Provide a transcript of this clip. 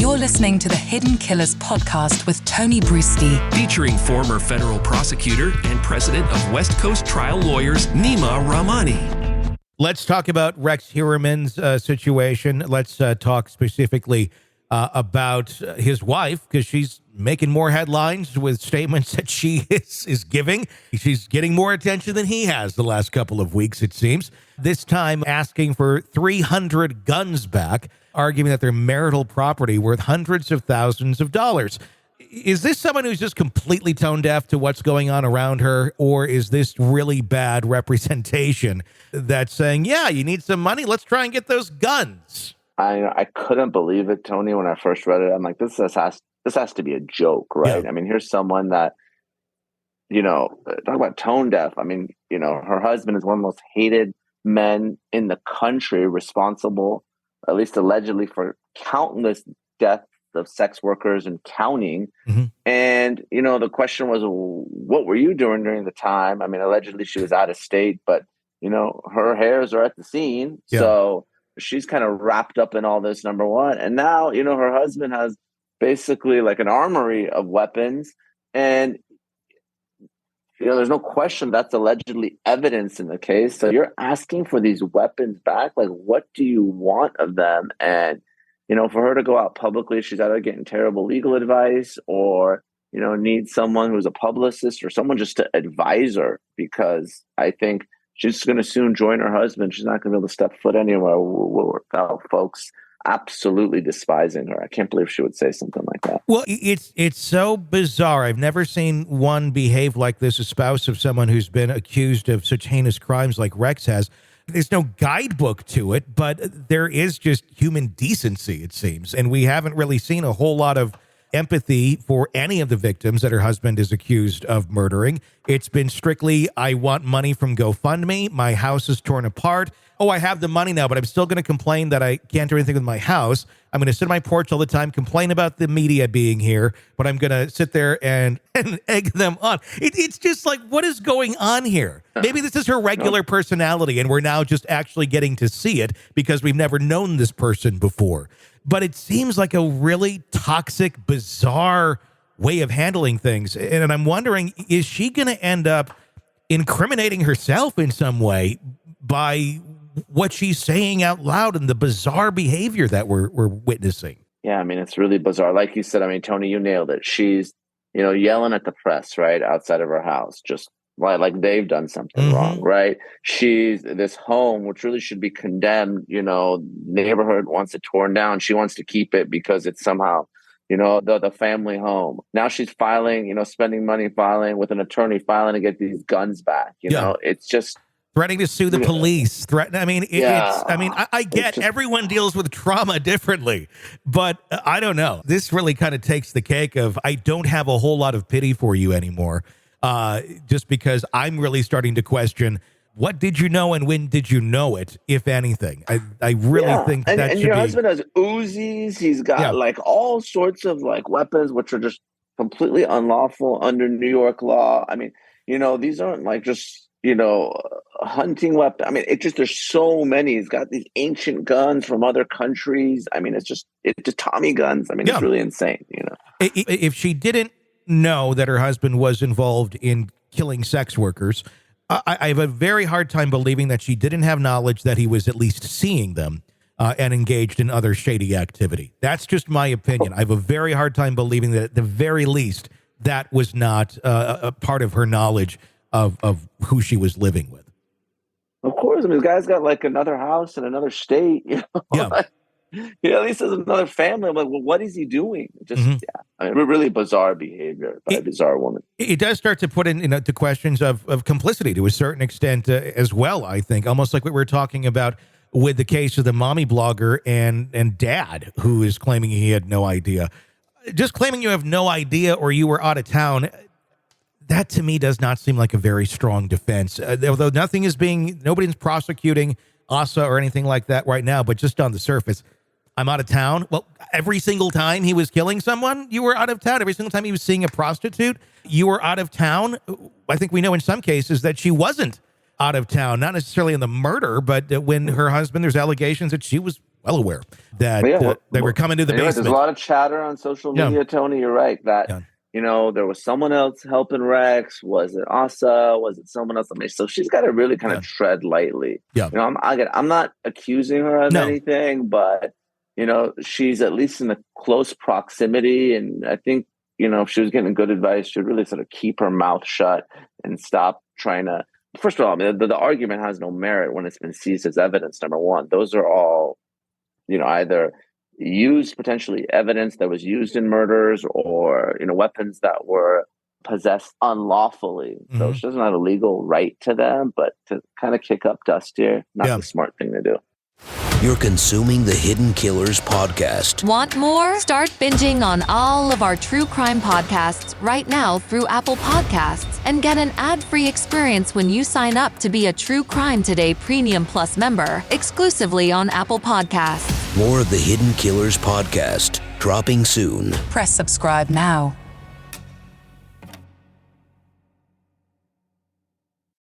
You're listening to the Hidden Killers podcast with Tony Brueski, featuring former federal prosecutor and president of West Coast Trial Lawyers, Neama Rahmani. Let's talk about Rex Heuermann's situation. Let's talk specifically about his wife, because she's making more headlines with statements that she is giving. She's getting more attention than he has the last couple of weeks, it seems. This time asking for 300 guns back, arguing that they're marital property worth hundreds of thousands of dollars. Is this someone who's just completely tone deaf to what's going on around her, or is this really bad representation that's saying, yeah, you need some money, let's try and get those guns? I couldn't believe it, Tony, when I first read it. I'm like, this has to be a joke, right? Yeah. I mean, here's someone that, talk about tone deaf. I mean, her husband is one of the most hated men in the country, responsible, at least allegedly, for countless deaths of sex workers and counting. Mm-hmm. And, the question was, what were you doing during the time? I mean, allegedly she was out of state, but, her hairs are at the scene. Yeah. So she's kind of wrapped up in all this, number one. And now, her husband has basically like an armory of weapons. And, there's no question that's allegedly evidence in the case. So you're asking for these weapons back. Like, what do you want of them? And, for her to go out publicly, she's either getting terrible legal advice or, needs someone who's a publicist or someone just to advise her, because I think she's going to soon join her husband. She's not going to be able to step foot anywhere without folks absolutely despising her. I can't believe she would say something like that. Well, it's so bizarre. I've never seen one behave like this, a spouse of someone who's been accused of such heinous crimes like Rex has. There's no guidebook to it, but there is just human decency, it seems. And we haven't really seen a whole lot of empathy for any of the victims that her husband is accused of murdering. It's been strictly, I want money from GoFundMe. My house is torn apart. Oh, I have the money now, but I'm still going to complain that I can't do anything with my house. I'm going to sit on my porch all the time, complain about the media being here, but I'm going to sit there and egg them on. It's just like, what is going on here? Maybe this is her regular personality, and we're now just actually getting to see it because we've never known this person before. But it seems like a really toxic, bizarre way of handling things. And I'm wondering, is she going to end up incriminating herself in some way by what she's saying out loud and the bizarre behavior that we're witnessing? Yeah, I mean, it's really bizarre. Like you said, I mean, Tony, you nailed it. She's, yelling at the press, right, outside of her house, just like they've done something wrong, right? She's this home, which really should be condemned, neighborhood wants it torn down. She wants to keep it because it's somehow, the family home. Now she's filing, spending money filing with an attorney, filing to get these guns back. It's just threatening to sue the police. I get everyone deals with trauma differently, but I don't know. This really kind of takes the cake of, I don't have a whole lot of pity for you anymore. Just because I'm really starting to question, what did you know and when did you know it, if anything? I really think that should be... And your husband has Uzis. He's got like all sorts of like weapons, which are just completely unlawful under New York law. I mean, these aren't like just, hunting weapons. I mean, there's so many. He's got these ancient guns from other countries. I mean, it's just Tommy guns. I mean, it's really insane, If she didn't know that her husband was involved in killing sex workers, I have a very hard time believing that she didn't have knowledge that he was at least seeing them and engaged in other shady activity. That's just my opinion. I have a very hard time believing that at the very least that was not a part of her knowledge of who she was living with. Of course. I mean, this guy's got like another house in another state. Yeah. At least there's another family. I'm like, well, what is he doing? I mean, really bizarre behavior by a bizarre woman. It does start to put in the questions of complicity to a certain extent as well, I think. Almost like what we were talking about with the case of the mommy blogger and dad who is claiming he had no idea. Just claiming you have no idea or you were out of town, that to me does not seem like a very strong defense. Although nobody's prosecuting Asa or anything like that right now, but just on the surface, I'm out of town. Well, every single time he was killing someone, you were out of town. Every single time he was seeing a prostitute, you were out of town. I think we know in some cases that she wasn't out of town, not necessarily in the murder, but when her husband, there's allegations that she was well aware that they were coming to the basement. There's a lot of chatter on social media, Tony. You're right that there was someone else helping Rex. Was it Asa? Was it someone else? I mean, so she's got to really kind of tread lightly. Yeah. I'm not accusing her of anything, but she's at least in a close proximity, and I think if she was getting good advice, she'd really sort of keep her mouth shut and stop trying to. First of all, I mean, the argument has no merit when it's been seized as evidence. Number one, those are all, either used potentially evidence that was used in murders or weapons that were possessed unlawfully. So she doesn't have a legal right to them, but to kind of kick up dust here, not the smart thing to do. You're consuming the Hidden Killers podcast. Want more? Start binging on all of our true crime podcasts right now through Apple Podcasts and get an ad-free experience when you sign up to be a True Crime Today Premium Plus member exclusively on Apple Podcasts. More of the Hidden Killers podcast dropping soon. Press subscribe now.